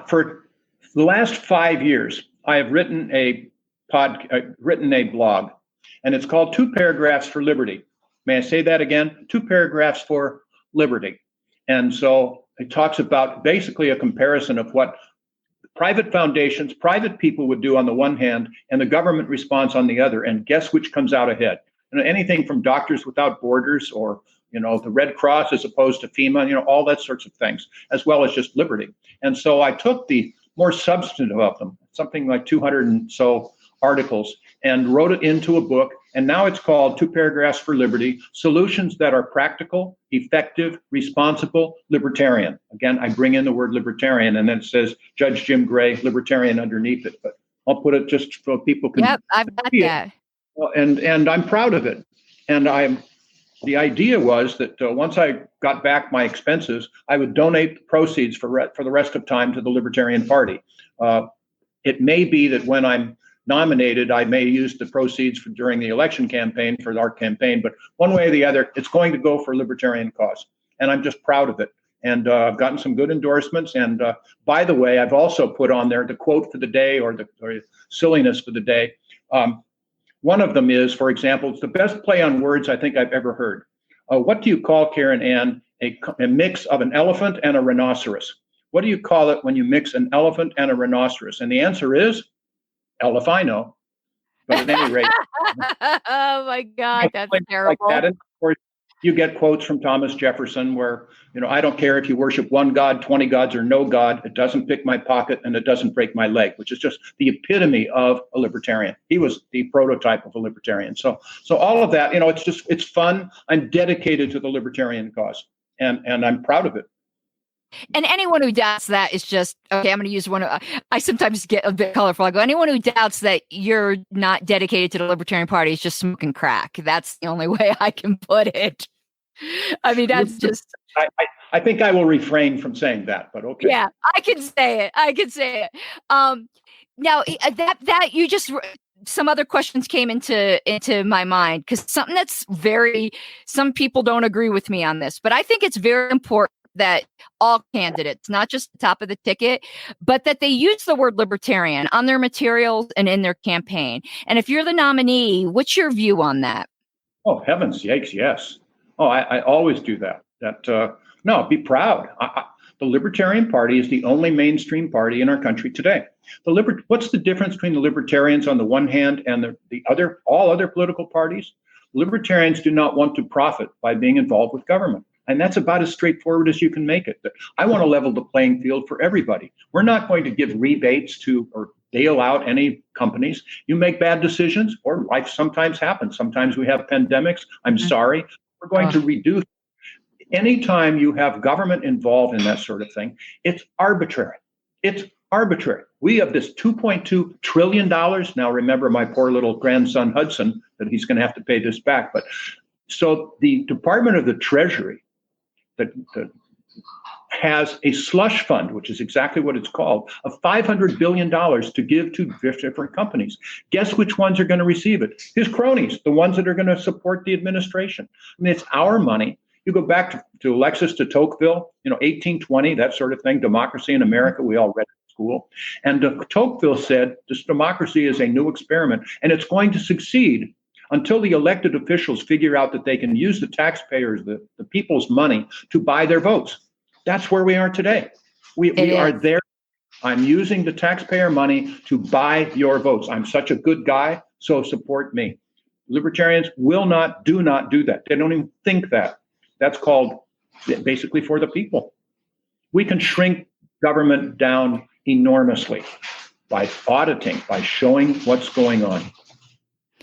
for the last 5 years, I have written a blog, and it's called 2 Paragraphs for Liberty. May I say that again? 2 paragraphs for liberty. And so it talks about basically a comparison of what private foundations, private people would do on the one hand, and the government response on the other. And guess which comes out ahead? Anything from Doctors Without Borders or, the Red Cross as opposed to FEMA, all that sorts of things, as well as just liberty. And so I took the more substantive of them, something like 200 and so articles, and wrote it into a book. And now it's called 2 Paragraphs for Liberty, Solutions that are Practical, Effective, Responsible, Libertarian. Again, I bring in the word libertarian, and then it says Judge Jim Gray, libertarian underneath it. But I'll put it just so people can Yep, I've got that. And I'm proud of it. And the idea was that once I got back my expenses, I would donate the proceeds for the rest of time to the Libertarian Party. It may be that when I'm nominated, I may use the proceeds during the election campaign for our campaign, but one way or the other, it's going to go for libertarian cause. And I'm just proud of it. And I've gotten some good endorsements. And by the way, I've also put on there the quote for the day or the silliness for the day. One of them is, for example, it's the best play on words I think I've ever heard. What do you call, Caryn Ann, a mix of an elephant and a rhinoceros? What do you call it when you mix an elephant and a rhinoceros? And the answer is Elefino. But at any rate. Oh my God, that's terrible. Like that. And of course, you get quotes from Thomas Jefferson where, I don't care if you worship one God, 20 gods, or no God. It doesn't pick my pocket and it doesn't break my leg, which is just the epitome of a libertarian. He was the prototype of a libertarian. So all of that, it's fun. I'm dedicated to the libertarian cause, and I'm proud of it. And anyone who doubts that is just, okay, I'm going to use one. I sometimes get a bit colorful. I go, anyone who doubts that you're not dedicated to the Libertarian Party is just smoking crack. That's the only way I can put it. I mean, that's just. I think I will refrain from saying that, but okay. Yeah, I can say it. Now that you just. Some other questions came into my mind because something that's some people don't agree with me on this, but I think it's very important that all candidates, not just the top of the ticket, but that they use the word libertarian on their materials and in their campaign. And if you're the nominee, what's your view on that? Oh, heavens sakes, yes. Oh, I always do that. No, be proud. The Libertarian Party is the only mainstream party in our country today. What's the difference between the libertarians on the one hand and all other political parties? Libertarians do not want to profit by being involved with government. And that's about as straightforward as you can make it. I want to level the playing field for everybody. We're not going to give rebates to or bail out any companies. You make bad decisions, or life sometimes happens. Sometimes we have pandemics. I'm sorry. We're going to reduce. Anytime you have government involved in that sort of thing, it's arbitrary. It's arbitrary. We have this $2.2 trillion. Now, remember my poor little grandson, Hudson, that he's going to have to pay this back. But so the Department of the Treasury that has a slush fund, which is exactly what it's called, of $500 billion to give to different companies. Guess which ones are going to receive it? His cronies, the ones that are going to support the administration. I mean, it's our money. You go back to Alexis de Tocqueville, 1820, that sort of thing, Democracy in America, we all read it in school. And Tocqueville said, this democracy is a new experiment, and it's going to succeed until the elected officials figure out that they can use the taxpayers, the people's money, to buy their votes. That's where we are today. We are there. I'm using the taxpayer money to buy your votes. I'm such a good guy, so support me. Libertarians do not do that. They don't even think that. That's called basically for the people. We can shrink government down enormously by auditing, by showing what's going on.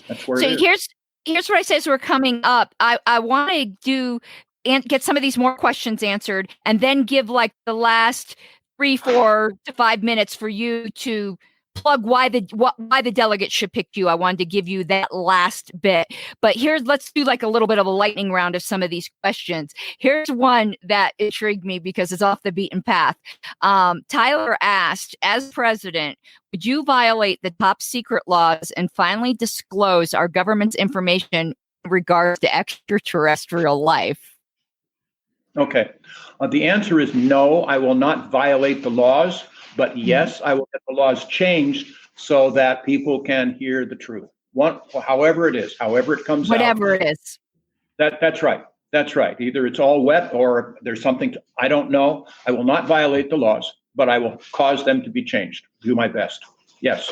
That's where it is. Here's what I say as we're coming up. I want to do and get some of these more questions answered, and then give like the last 3, 4 to 5 minutes for you to plug why the delegates should pick you. I wanted to give you that last bit, but let's do like a little bit of a lightning round of some of these questions. Here's one that intrigued me because it's off the beaten path. Tyler asked, as president, would you violate the top secret laws and finally disclose our government's information in regards to extraterrestrial life? Okay. The answer is no, I will not violate the laws. But yes, I will get the laws changed so that people can hear the truth. However it is, however it comes out. Whatever it is. That's right. That's right. Either it's all wet or there's something I don't know. I will not violate the laws, but I will cause them to be changed. Do my best. Yes.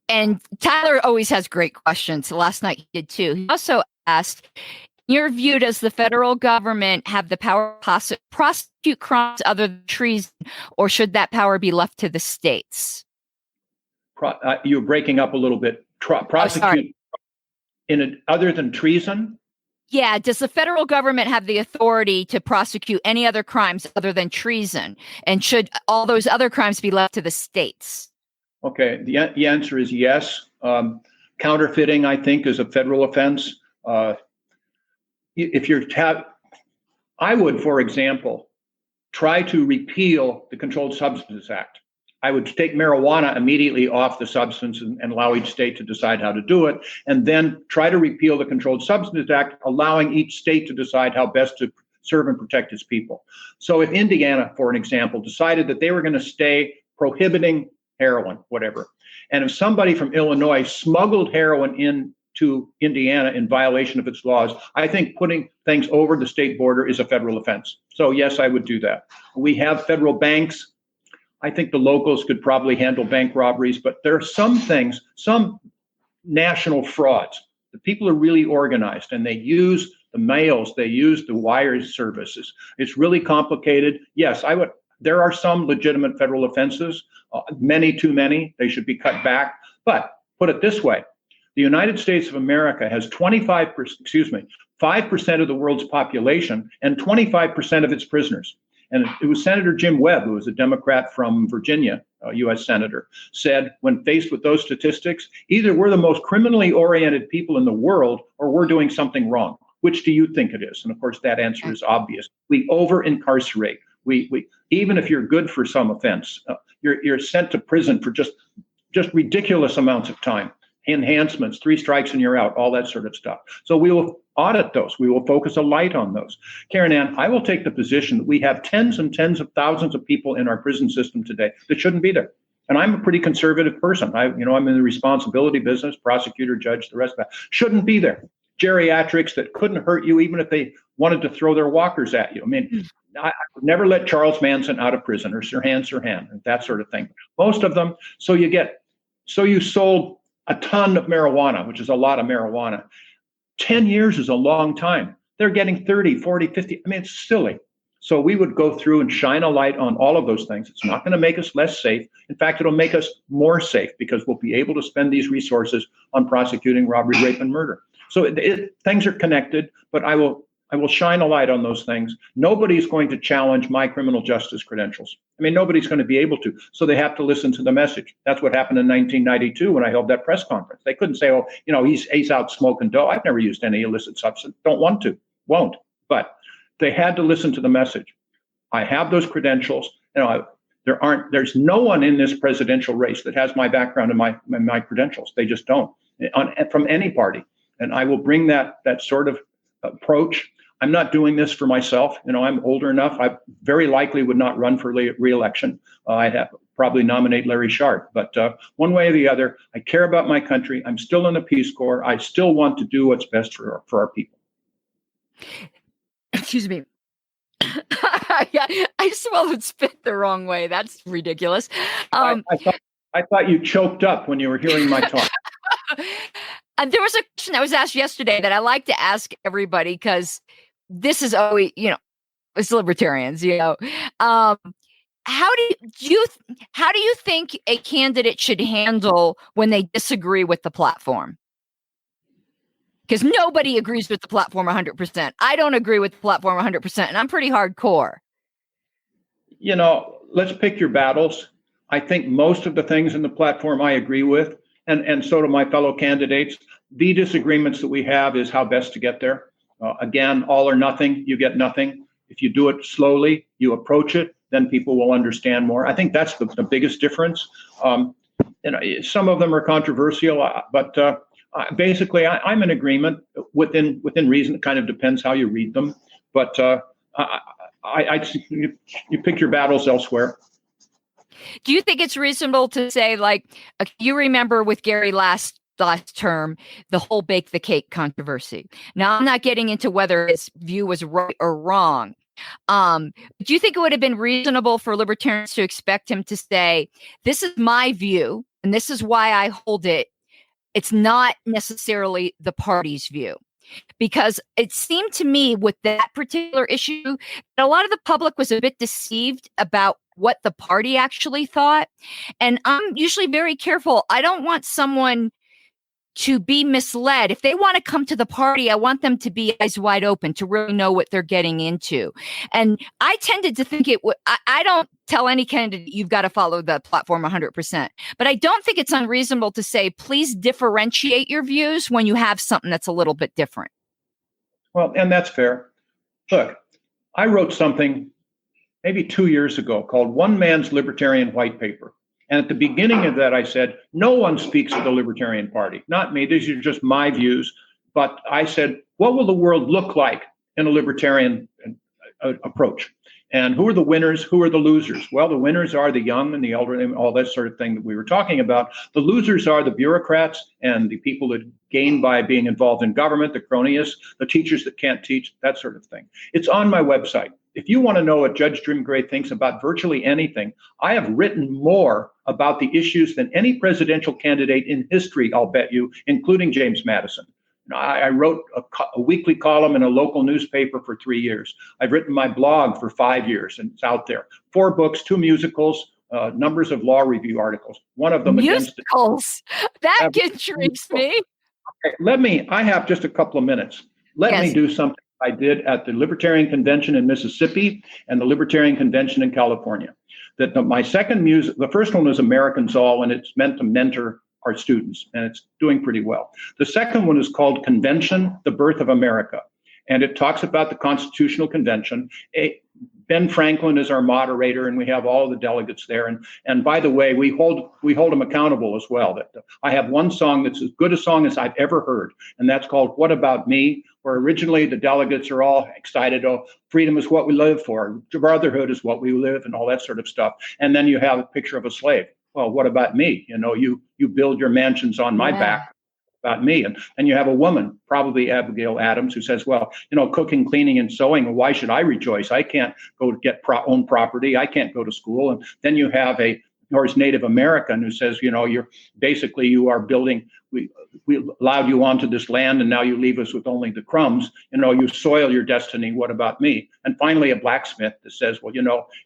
And Tyler always has great questions. Last night he did too. He also asked, in your view, does the federal government have the power to prosecute crimes other than treason, or should that power be left to the states? You're breaking up a little bit. Prosecute other than treason? Yeah. Does the federal government have the authority to prosecute any other crimes other than treason? And should all those other crimes be left to the states? Okay. The answer is yes. Counterfeiting, I think, is a federal offense. I would, for example, try to repeal the Controlled Substances Act. I would take marijuana immediately off the substance and allow each state to decide how to do it, and then try to repeal the Controlled Substances Act, allowing each state to decide how best to serve and protect its people. So if Indiana, for an example, decided that they were going to stay prohibiting heroin, whatever, and if somebody from Illinois smuggled heroin into Indiana in violation of its laws, I think putting things over the state border is a federal offense. So yes, I would do that. We have federal banks. I think the locals could probably handle bank robberies, but there are some things, some national frauds. The people are really organized and they use the mails, they use the wire services. It's really complicated. Yes, there are some legitimate federal offenses, many too many. They should be cut back. But put it this way, the United States of America has 5% of the world's population and 25% of its prisoners. And it was Senator Jim Webb, who was a Democrat from Virginia, a U.S. senator, said when faced with those statistics, either we're the most criminally oriented people in the world or we're doing something wrong. Which do you think it is? And of course, that answer is obvious. We over-incarcerate. We even if you're good for some offense, you're sent to prison for just ridiculous amounts of time. Enhancements, 3 strikes and you're out, all that sort of stuff. So we will audit those. We will focus a light on those. Caryn Ann, I will take the position that we have tens and tens of thousands of people in our prison system today that shouldn't be there. And I'm a pretty conservative person. I'm in the responsibility business, prosecutor, judge, the rest of that. Shouldn't be there. Geriatrics that couldn't hurt you even if they wanted to throw their walkers at you. I mean, I would never let Charles Manson out of prison or Sirhan, that sort of thing. Most of them, so you sold a ton of marijuana, which is a lot of marijuana. 10 years is a long time. They're getting 30, 40, 50. I mean, it's silly. So we would go through and shine a light on all of those things. It's not going to make us less safe. In fact, it'll make us more safe because we'll be able to spend these resources on prosecuting robbery, rape, and murder. So things are connected, but I will shine a light on those things. Nobody's going to challenge my criminal justice credentials. I mean, nobody's going to be able to. So they have to listen to the message. That's what happened in 1992 when I held that press conference. They couldn't say, he's out smoking dope. I've never used any illicit substance. Don't want to, won't. But they had to listen to the message. I have those credentials. There's no one in this presidential race that has my background and my credentials. They just don't, from any party. And I will bring that sort of approach. I'm not doing this for myself. I'm older enough. I very likely would not run for re-election. I'd have probably nominate Larry Sharpe. But one way or the other, I care about my country. I'm still in the Peace Corps. I still want to do what's best for our people. Excuse me. Yeah, I swallowed spit the wrong way. That's ridiculous. I thought you choked up when you were hearing my talk. There was a question that was asked yesterday that I like to ask everybody because this is always, it's libertarians, how do you think a candidate should handle when they disagree with the platform? Because nobody agrees with the platform 100%. I don't agree with the platform 100%, and I'm pretty hardcore. Let's pick your battles. I think most of the things in the platform I agree with, and so do my fellow candidates. The disagreements that we have is how best to get there. Again, all or nothing, you get nothing. If you do it slowly, you approach it, then people will understand more. I think that's the biggest difference. Some of them are controversial, but basically, I'm in agreement within reason. It kind of depends how you read them, but you pick your battles elsewhere. Do you think it's reasonable to say, you remember with Gary last term, the whole bake the cake controversy? Now, I'm not getting into whether his view was right or wrong. Do you think it would have been reasonable for libertarians to expect him to say, this is my view, and this is why I hold it? It's not necessarily the party's view. Because it seemed to me with that particular issue that a lot of the public was a bit deceived about what the party actually thought. And I'm usually very careful. I don't want someone to be misled. If they want to come to the party, I want them to be eyes wide open, to really know what they're getting into. And I tended to think I don't tell any candidate you've got to follow the platform 100%. But I don't think it's unreasonable to say, please differentiate your views when you have something that's a little bit different. Well, and that's fair. Look, I wrote something maybe 2 years ago called One Man's Libertarian White Paper. And at the beginning of that, I said, no one speaks for the Libertarian Party. Not me. These are just my views. But I said, what will the world look like in a libertarian approach? And who are the winners? Who are the losers? Well, the winners are the young and the elderly and all that sort of thing that we were talking about. The losers are the bureaucrats and the people that gain by being involved in government, the cronyism, the teachers that can't teach, that sort of thing. It's on my website. If you want to know what Judge Jim Gray thinks about virtually anything, I have written more about the issues than any presidential candidate in history, I'll bet you, including James Madison. I wrote a weekly column in a local newspaper for 3 years. I've written my blog for 5 years, and it's out there. 4 books, 2 musicals, numbers of law review articles. One of them musicals. That intrigues me. Okay, I have just a couple of minutes. Let me do something I did at the Libertarian Convention in Mississippi and the Libertarian Convention in California. My second the first one was Americans All, and it's meant to mentor our students, and it's doing pretty well. The second one is called Convention, the Birth of America, and it talks about the Constitutional Convention. Ben Franklin is our moderator, and we have all the delegates there. And by the way, we hold them accountable as well. I have one song that's as good a song as I've ever heard, and that's called "What About Me?" Where originally the delegates are all excited. Oh, freedom is what we live for. Brotherhood is what we live, and all that sort of stuff. And then you have a picture of a slave. Well, what about me? You build your mansions on my back. About me. And you have a woman, probably Abigail Adams, who says, well, cooking, cleaning, and sewing, why should I rejoice? I can't go to get own property. I can't go to school. And then you have a Native American who says, you are building, we allowed you onto this land, and now you leave us with only the crumbs. You soil your destiny. What about me? And finally, a blacksmith that says, well,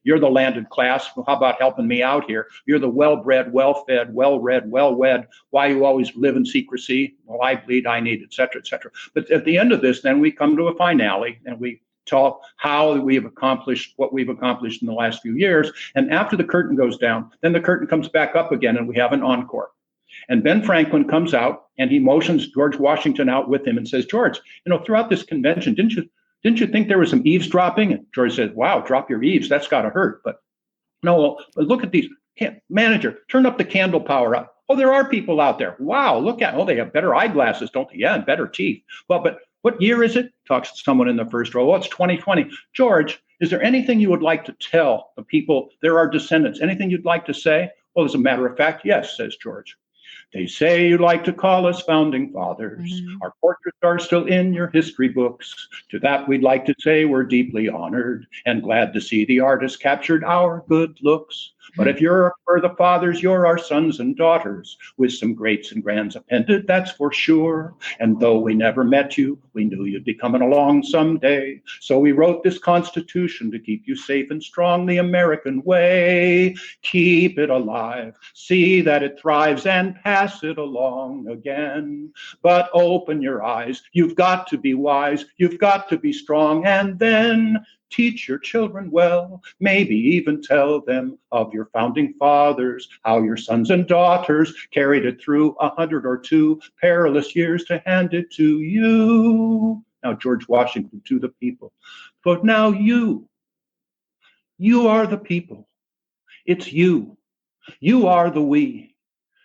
you're the landed class. Well, how about helping me out here? You're the well-bred, well-fed, well-read, well-wed. Why you always live in secrecy? Well, I bleed, I need, et cetera, et cetera. But at the end of this, then we come to a finale, and we talk how we have accomplished what we've accomplished in the last few years. And after the curtain goes down, then the curtain comes back up again, and we have an encore. And Ben Franklin comes out, and he motions George Washington out with him and says, George, throughout this convention, didn't you think there was some eavesdropping? And George says, wow, drop your eaves. That's got to hurt. But no, look at these. Manager, turn up the candle power up. Oh, there are people out there. Wow, look at, they have better eyeglasses, don't they? Yeah, and better teeth. Well, but What year is it? Talks to someone in the first row. Oh, it's 2020. George, is there anything you would like to tell the people? There are descendants. Anything you'd like to say? Well, as a matter of fact, yes, says George. They say you like to call us founding fathers. Our portraits are still in your history books. To that, we'd like to say we're deeply honored and glad to see the artist captured our good looks. But if you're for the fathers, you're our sons and daughters, with some greats and grands appended, that's for sure. And though we never met you, we knew you'd be coming along someday. So we wrote this Constitution to keep you safe and strong the American way. Keep it alive, see that it thrives, and pass it along again. But open your eyes, you've got to be wise, you've got to be strong, and then teach your children well, maybe even tell them of your founding fathers, how your sons and daughters carried it through 100 or 2 perilous years to hand it to you. Now, George Washington to the people. But now you are the people. It's you. You are the we.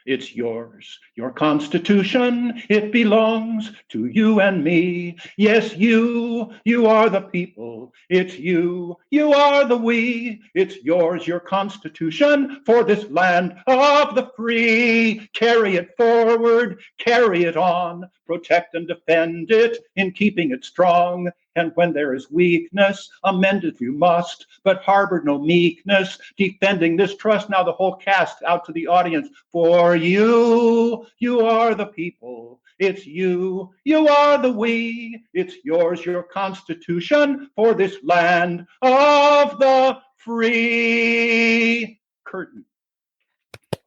It's yours, your Constitution, it belongs to you and me. Yes, you are the people. It's you are the we. It's yours, your Constitution, for this land of the free. Carry it forward, carry it on, protect and defend it in keeping it strong. And when there is weakness, amend it you must, but harbor no meekness, defending this trust. Now the whole cast out to the audience. For you are the people. It's you are the we. It's yours, your Constitution, for this land of the free. Curtain.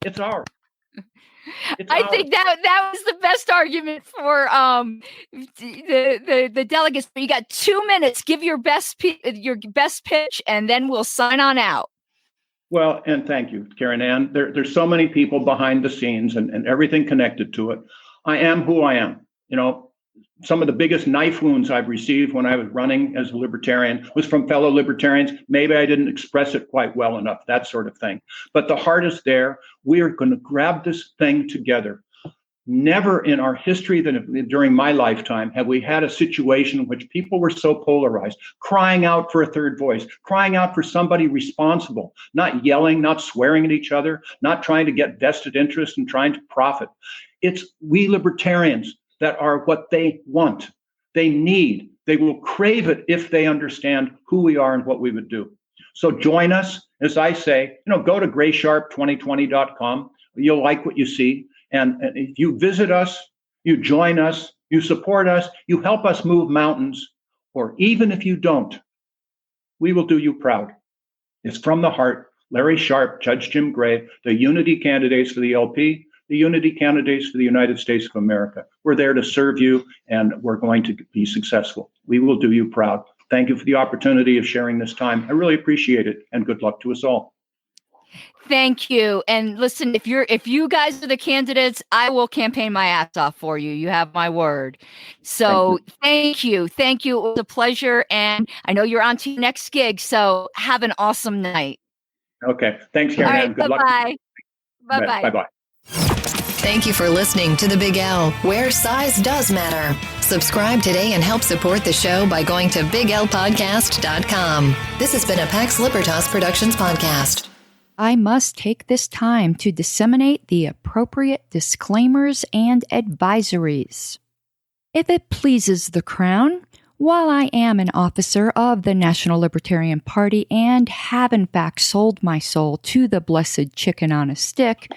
It's ours. I think that was the best argument for the delegates. But you got 2 minutes. Give your best pitch, and then we'll sign on out. Well, and thank you, Caryn Ann. There's so many people behind the scenes and everything connected to it. I am who I am. You know, some of the biggest knife wounds I've received when I was running as a libertarian was from fellow libertarians. Maybe I didn't express it quite well enough, that sort of thing. But the heart is there. We are going to grab this thing together. Never in our history during my lifetime have we had a situation in which people were so polarized, crying out for a third voice, crying out for somebody responsible, not yelling, not swearing at each other, not trying to get vested interest and trying to profit. It's we libertarians that are what they want, they need, they will crave it if they understand who we are and what we would do. So join us, as I say, go to graysharp2020.com. You'll like what you see. And if you visit us, you join us, you support us, you help us move mountains, or even if you don't, we will do you proud. It's from the heart. Larry Sharpe, Judge Jim Gray, the unity candidates for the LP, the unity candidates for the United States of America. We're there to serve you, and we're going to be successful. We will do you proud. Thank you for the opportunity of sharing this time. I really appreciate it, and good luck to us all. Thank you. And listen, if you guys are the candidates, I will campaign my ass off for you. You have my word. So thank you. Thank you. It was a pleasure. And I know you're on to your next gig. So have an awesome night. Okay. Thanks, Caryn. All right, good luck. Bye-bye. Bye-bye. Thank you for listening to The Big L, where size does matter. Subscribe today and help support the show by going to BL020.com. This has been a Pax Libertas Productions podcast. I must take this time to disseminate the appropriate disclaimers and advisories. If it pleases the Crown, while I am an officer of the National Libertarian Party and have in fact sold my soul to the blessed chicken on a stick,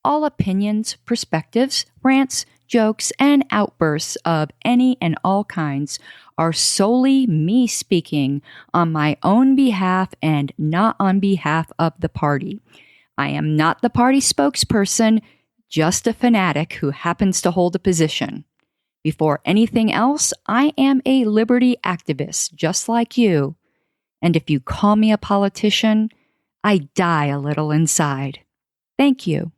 all opinions, perspectives, rants, jokes, and outbursts of any and all kinds are solely me speaking on my own behalf and not on behalf of the party. I am not the party spokesperson, just a fanatic who happens to hold a position. Before anything else, I am a liberty activist, just like you. And if you call me a politician, I die a little inside. Thank you.